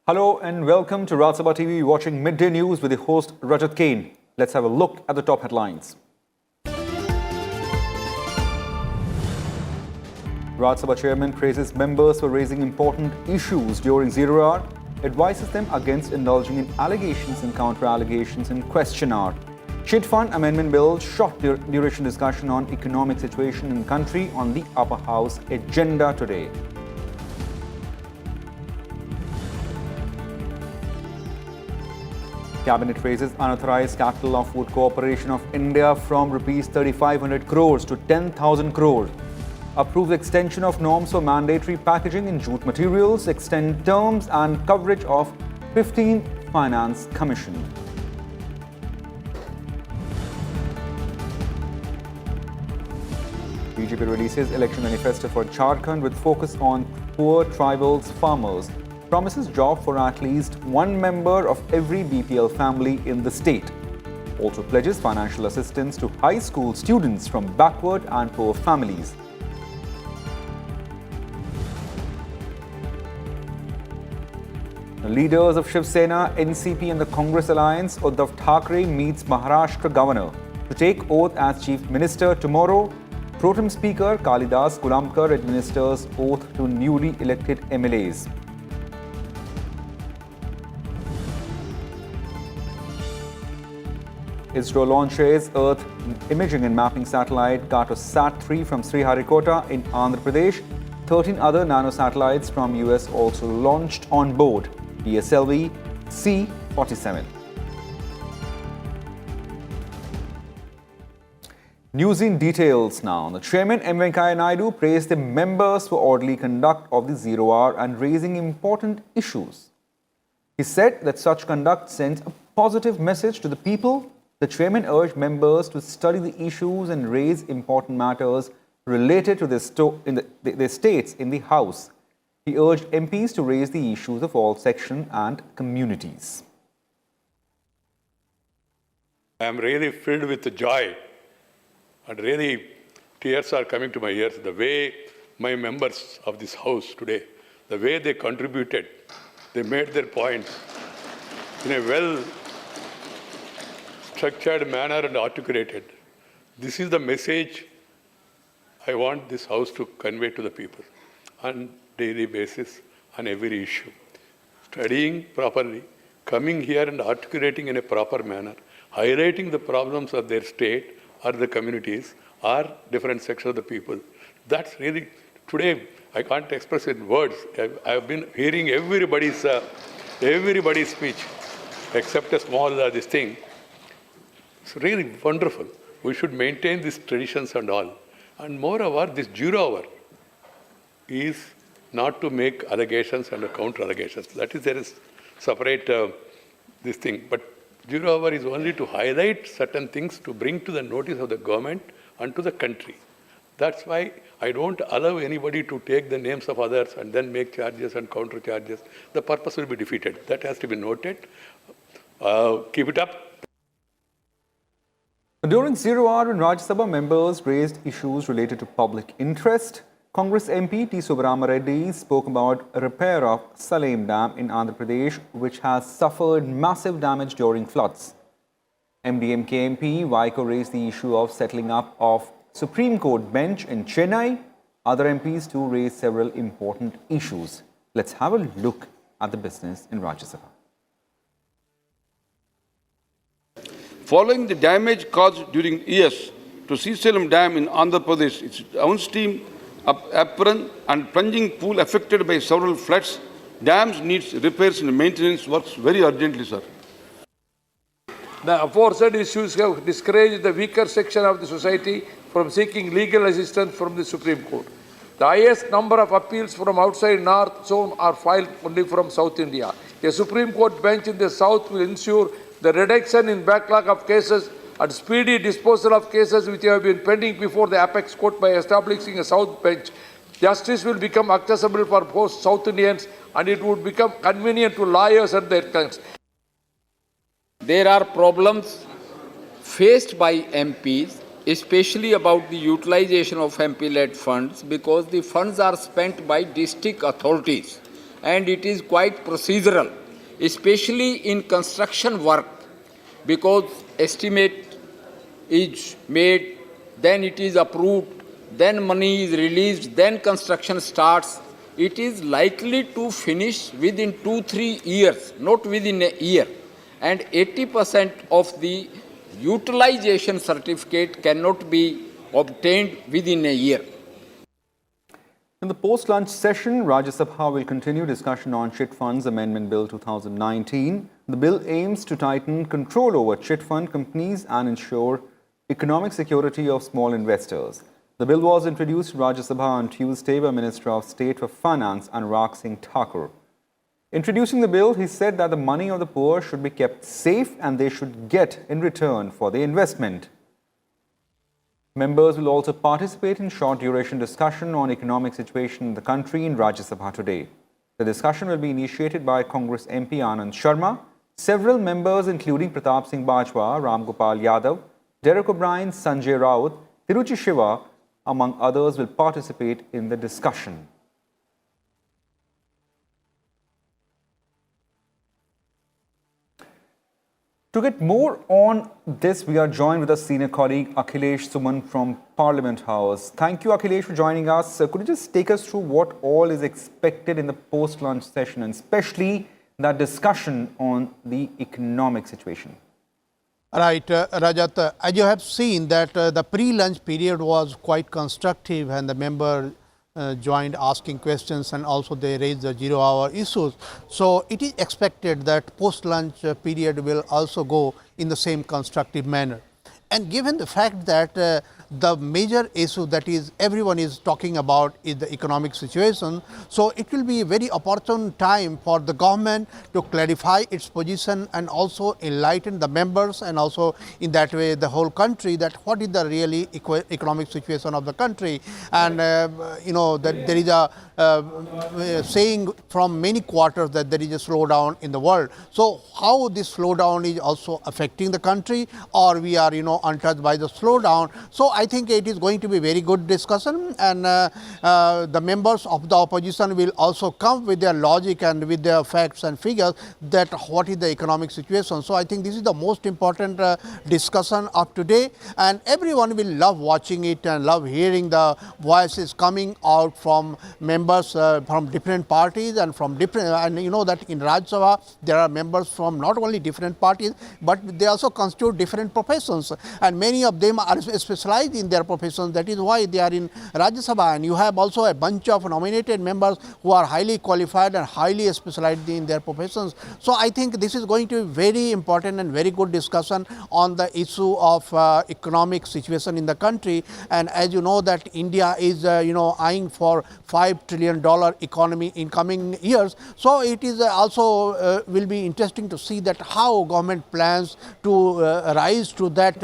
Hello and welcome to Rajya Sabha TV, watching Midday News with the host Rajat Kane. Let's have a look at the top headlines. Rajya Sabha chairman praises members for raising important issues during zero hour, advises them against indulging in allegations and counter-allegations in question hour. Chit Fund Amendment Bill short duration discussion on economic situation in country on the upper house agenda today. Cabinet raises unauthorized capital of Food Corporation of India from Rs 3,500 crores to 10,000 crores. Approves extension of norms for mandatory packaging in jute materials, extend terms and coverage of 15th Finance Commission. BJP releases election manifesto for Jharkhand with focus on poor tribals farmers. Promises job for at least one member of every BPL family in the state. Also pledges financial assistance to high school students from backward and poor families. The leaders of Shiv Sena, NCP and the Congress alliance, Uddhav Thackeray meets Maharashtra governor to take oath as Chief Minister tomorrow. Pro-Tem Speaker Kalidas Kulamkar administers oath to newly elected MLAs. ISRO launches Earth imaging and mapping satellite Cartosat-3 from Sriharikota in Andhra Pradesh. 13 other nanosatellites from US also launched on board PSLV C-47. News in details now. The chairman M. Venkaiah Naidu praised the members for orderly conduct of the zero hour and raising important issues. He said that such conduct sends a positive message to the people. The chairman urged members to study the issues and raise important matters related to their states in the House. He urged MPs to raise the issues of all sections and communities. I am really filled with joy and really tears are coming to my ears. The way my members of this House today, the way they contributed, they made their point in a well-structured manner and articulated. This is the message I want this House to convey to the people on daily basis on every issue. Studying properly, coming here and articulating in a proper manner, highlighting the problems of their state or the communities or different sections of the people. That's really, today, I can't express it in words. I've been hearing everybody's speech, except a small this thing. It's really wonderful. We should maintain these traditions and all. And moreover, this zero hour is not to make allegations and counter allegations. That is, there is separate this thing. But zero hour is only to highlight certain things to bring to the notice of the government and to the country. That's why I don't allow anybody to take the names of others and then make charges and counter charges. The purpose will be defeated. That has to be noted. Keep it up. During zero hour, when Rajya Sabha members raised issues related to public interest, Congress MP T. Subbarama Reddy spoke about a repair of Salem Dam in Andhra Pradesh, which has suffered massive damage during floods. MDMK MP Vaiko raised the issue of settling up of Supreme Court bench in Chennai. Other MPs too raised several important issues. Let's have a look at the business in Rajya Sabha. Following the damage caused during years to Salem Dam in Andhra Pradesh, its downstream apron and plunging pool affected by several floods, dams needs repairs and maintenance works very urgently, sir. The aforesaid issues have discouraged the weaker section of the society from seeking legal assistance from the Supreme Court. The highest number of appeals from outside North Zone are filed only from South India. A Supreme Court bench in the South will ensure the reduction in backlog of cases and speedy disposal of cases which have been pending before the Apex Court by establishing a South bench. Justice will become accessible for both South Indians and it would become convenient to lawyers and their clients. There are problems faced by MPs, especially about the utilization of MP-led funds, because the funds are spent by district authorities and it is quite procedural, especially in construction work, because estimate is made, then it is approved, then money is released, then construction starts. It is likely to finish within 2-3 years, not within a year. And 80% of the utilization certificate cannot be obtained within a year. In the post-lunch session, Rajya Sabha will continue discussion on Chit Funds Amendment Bill 2019. The bill aims to tighten control over chit fund companies and ensure economic security of small investors. The bill was introduced to Rajya Sabha on Tuesday by Minister of State for Finance Anurag Singh Thakur. Introducing the bill, he said that the money of the poor should be kept safe and they should get in return for the investment. Members will also participate in short-duration discussion on economic situation in the country in Rajya Sabha today. The discussion will be initiated by Congress MP Anand Sharma. Several members including Pratap Singh Bajwa, Ram Gopal Yadav, Derek O'Brien, Sanjay Raut, Tiruchi Shiva, among others, will participate in the discussion. To get more on this, we are joined with our senior colleague Akhilesh Suman from Parliament House. Thank you, Akhilesh, for joining us. Could you just take us through what all is expected in the post-lunch session, and especially that discussion on the economic situation? Right, Rajat, as you have seen that the pre-lunch period was quite constructive and the member joined asking questions, and also they raised the zero-hour issues. So it is expected that post-lunch period will also go in the same constructive manner. And given the fact that the major issue that is everyone is talking about is the economic situation, so it will be a very opportune time for the government to clarify its position and also enlighten the members, and also in that way the whole country, that what is the really economic situation of the country. And you know that there is a saying from many quarters that there is a slowdown in the world. So how this slowdown is also affecting the country, or we are untouched by the slowdown. So I think it is going to be very good discussion, and the members of the opposition will also come with their logic and with their facts and figures that what is the economic situation. So I think this is the most important discussion of today, and everyone will love watching it and love hearing the voices coming out from members from different parties and from different, and you know that in Rajya Sabha there are members from not only different parties, but they also constitute different professions, and many of them are specialized in their professions. That is why they are in Rajya Sabha, and you have also a bunch of nominated members who are highly qualified and highly specialized in their professions. So I think this is going to be very important and very good discussion on the issue of economic situation in the country. And as you know that India is eyeing for $5 trillion economy in coming years. So it is also will be interesting to see that how government plans to rise to that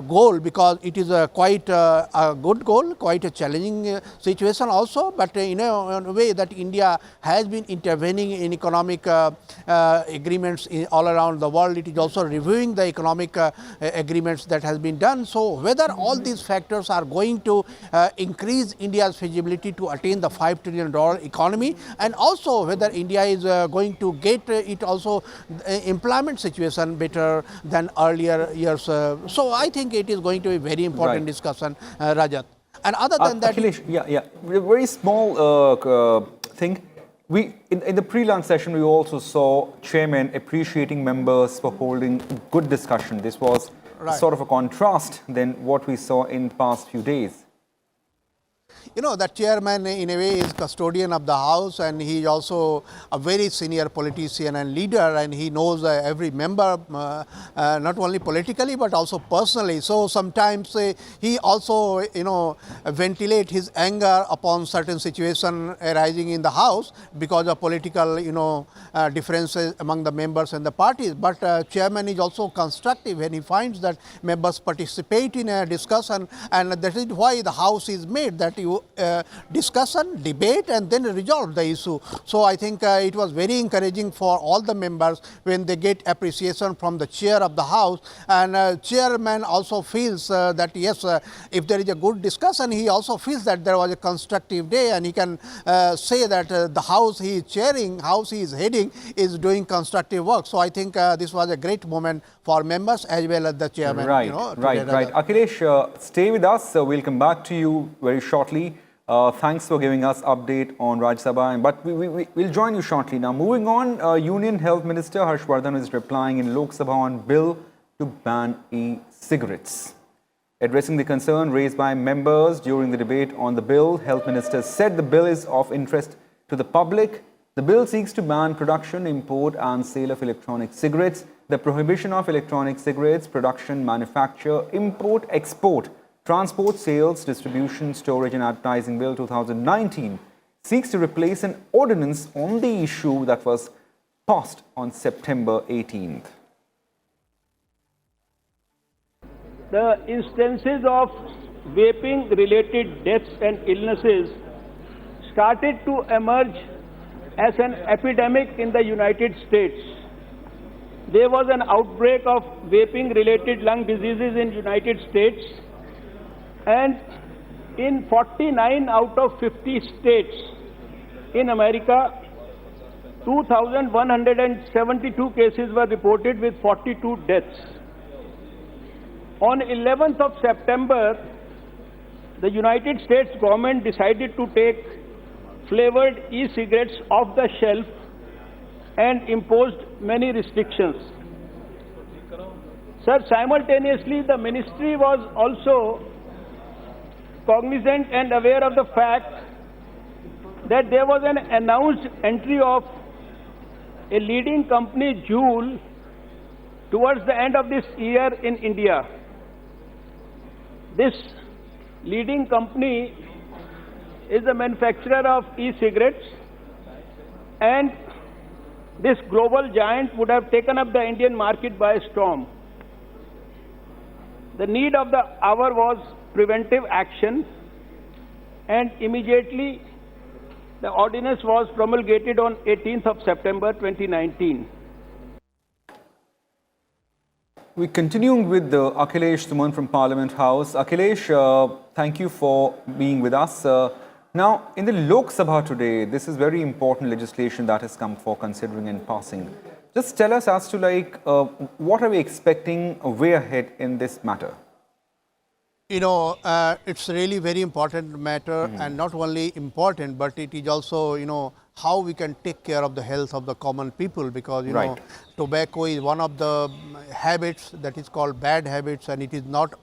goal, because it is quite a good goal, quite a challenging situation also, but in a way that India has been intervening in economic agreements all around the world. It is also reviewing the economic agreements that has been done. So whether all these factors are going to increase India's feasibility to attain the $5 trillion economy, and also whether India is going to get it also employment situation better than earlier years. So I think it is going to be very important discussion, Rajat. And other than that, Akhilesh, very small thing. In the pre-lunch session, we also saw chairman appreciating members for holding good discussion. This was sort of a contrast than what we saw in past few days. That chairman in a way is custodian of the house, and he is also a very senior politician and leader, and he knows every member, not only politically but also personally. So sometimes he also ventilate his anger upon certain situation arising in the house because of political differences among the members and the parties. But chairman is also constructive when he finds that members participate in a discussion, and that is why the house is made, that you discussion, debate, and then resolve the issue. So I think it was very encouraging for all the members when they get appreciation from the chair of the House, and chairman also feels that yes, if there is a good discussion, he also feels that there was a constructive day, and he can say that the House he is chairing, House he is heading, is doing constructive work. So I think this was a great moment for members as well as the chairman. Right, you know, right. Akhilesh, stay with us. We'll come back to you very shortly. Thanks for giving us update on Rajya Sabha, but we'll join you shortly. Now, moving on, Union Health Minister Harshvardhan is replying in Lok Sabha on bill to ban e-cigarettes. Addressing the concern raised by members during the debate on the bill, Health Minister said the bill is of interest to the public. The bill seeks to ban production, import and sale of electronic cigarettes. The prohibition of electronic cigarettes, production, manufacture, import, export, transport, sales, distribution, storage and advertising bill 2019 seeks to replace an ordinance on the issue that was passed on September 18th. The instances of vaping related deaths and illnesses started to emerge as an epidemic in the United States. There was an outbreak of vaping related lung diseases in United States, and in 49 out of 50 states in America, 2,172 cases were reported with 42 deaths. On 11th of September, the United States government decided to take flavored e-cigarettes off the shelf and imposed many restrictions. Sir, simultaneously the ministry was also cognizant and aware of the fact that there was an announced entry of a leading company, Juul, towards the end of this year in India. This leading company is a manufacturer of e-cigarettes, and this global giant would have taken up the Indian market by storm. The need of the hour was preventive action, and immediately the ordinance was promulgated on 18th of September 2019. We're continuing with Akhilesh Suman from Parliament House. Akhilesh, thank you for being with us. Now, in the Lok Sabha today, this is very important legislation that has come for considering and passing. Just tell us as to what are we expecting way ahead in this matter? You know, it's really very important matter, and not only important, but it is also, you know, how we can take care of the health of the common people, because, you know, tobacco is one of the habits that is called bad habits, and it is not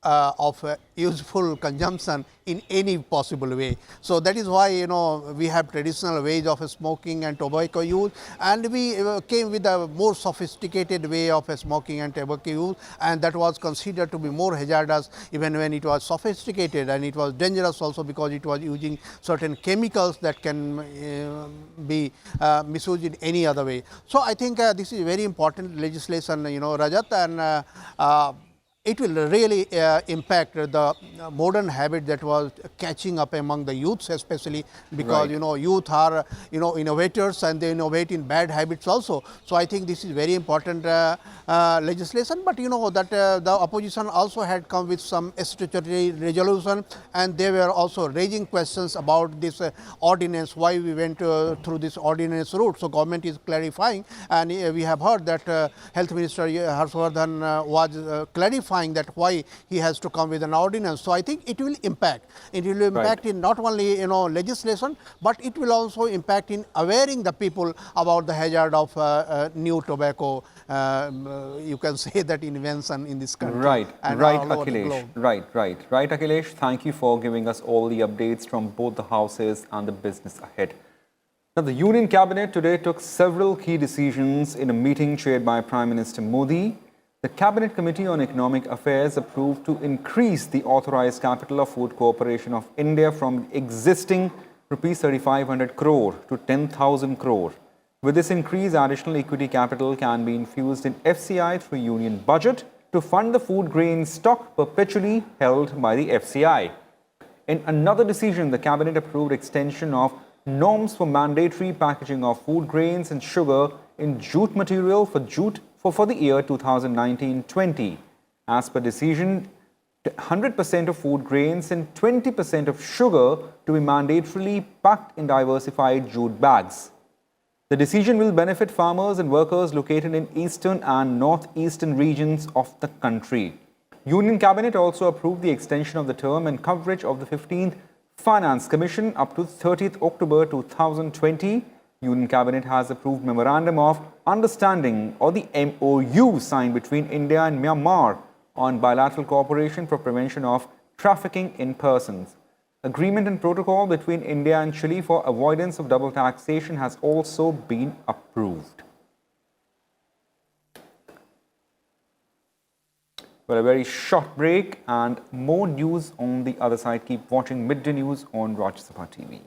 of useful consumption in any possible way. So that is why, you know, we have traditional ways of smoking and tobacco use, and we came with a more sophisticated way of smoking and tobacco use, and that was considered to be more hazardous even when it was sophisticated, and it was dangerous also because it was using certain chemicals that can be misused in any other way. So I think this is very important legislation, you know, Rajat, and it will really impact the modern habit that was catching up among the youths, especially because, you know, youth are, you know, innovators, and they innovate in bad habits also. So I think this is very important legislation, but you know that the opposition also had come with some statutory resolution, and they were also raising questions about this ordinance, why we went through this ordinance route. So government is clarifying, and we have heard that Health Minister Harshvardhan was clarifying that why he has to come with an ordinance. So I think it will impact. It will impact in not only, you know, legislation, but it will also impact in awareing the people about the hazard of new tobacco. You can say that invention in this country. Right, Akhilesh. Right, Akhilesh. Thank you for giving us all the updates from both the houses and the business ahead. Now, the Union Cabinet today took several key decisions in a meeting chaired by Prime Minister Modi. The Cabinet Committee on Economic Affairs approved to increase the authorized capital of Food Corporation of India from existing Rs 3,500 crore to 10,000 crore. With this increase, additional equity capital can be infused in FCI through Union Budget to fund the food grain stock perpetually held by the FCI. In another decision, the cabinet approved extension of norms for mandatory packaging of food grains and sugar in jute material for the year 2019-20. As per decision, 100% of food grains and 20% of sugar to be mandatorily packed in diversified jute bags. The decision will benefit farmers and workers located in eastern and northeastern regions of the country. Union Cabinet also approved the extension of the term and coverage of the 15th Finance Commission up to 30th October 2020. Union Cabinet has approved Memorandum of Understanding or the MOU signed between India and Myanmar on bilateral cooperation for prevention of trafficking in persons. Agreement and protocol between India and Chile for avoidance of double taxation has also been approved. Well, a very short break and more news on the other side. Keep watching Midday News on Rajya Sabha TV.